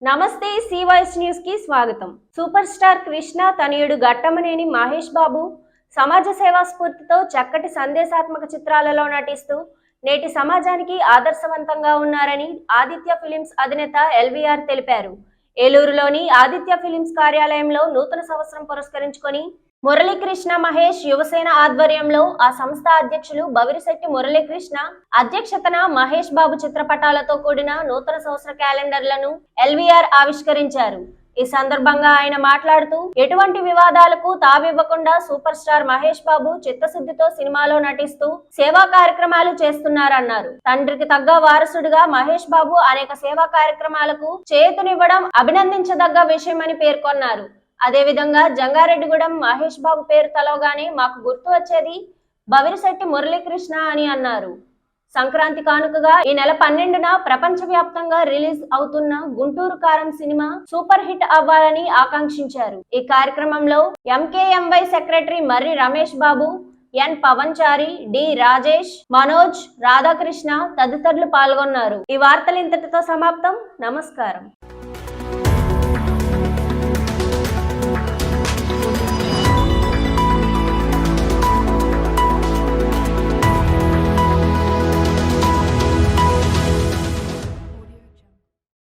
నమస్తే C voice news కి స్వాగతం. సూపర్ స్టార్ కృష్ణ తనయుడు ఘట్టమనేని మహేష్ బాబు సమాజ సేవా స్ఫూర్తితో చక్కటి సందేశాత్మక చిత్రాలలో నటిస్తూ నేటి సమాజానికి ఆదర్శవంతంగా ఉన్నారని ఆదిత్య ఫిలిమ్స్ అధినేత ఎల్వీఆర్ తెలిపారు. ఏలూరులోని ఆదిత్య ఫిలిమ్స్ కార్యాలయంలో నూతన సంవత్సరం పురస్కరించుకొని మురళీకృష్ణ మహేష్ యువసేన ఆధ్వర్యంలో ఆ సంస్థ అధ్యక్షులు బవిరిశెట్టి మురళీకృష్ణ అధ్యక్షతన మహేష్ బాబు చిత్రపటాలతో కూడిన నూతన సంవత్సర క్యాలెండర్లను ఎల్వీఆర్ ఆవిష్కరించారు. ఈ సందర్భంగా ఆయన మాట్లాడుతూ ఎటువంటి వివాదాలకు తావివ్వకుండా సూపర్ స్టార్ మహేష్ బాబు చిత్తశుద్ధితో సినిమాలో నటిస్తూ సేవా కార్యక్రమాలు చేస్తున్నారన్నారు. తండ్రికి తగ్గ వారసుడిగా మహేష్ బాబు అనేక సేవా కార్యక్రమాలకు చేతునివ్వడం అభినందించదగ్గ విషయమని పేర్కొన్నారు. అదేవిధంగా జంగారెడ్డిగూడెం మహేష్ బాబు పేరు తలవగానే మాకు గుర్తు వచ్చేది బవిరిశెట్టి మురళీకృష్ణ అని అన్నారు. సంక్రాంతి కానుకగా ఈ నెల 12న ప్రపంచవ్యాప్తంగా రిలీజ్ అవుతున్న గుంటూరు కారం సినిమా సూపర్ హిట్ అవ్వాలని ఆకాంక్షించారు. ఈ కార్యక్రమంలో ఎంకేఎంవై సెక్రటరీ మర్రి రమేష్ బాబు, ఎన్ పవన్చారి, డి రాజేష్, మనోజ్, రాధాకృష్ణ తదితరులు పాల్గొన్నారు. ఈ వార్తలు ఇంతటితో సమాప్తం. నమస్కారం.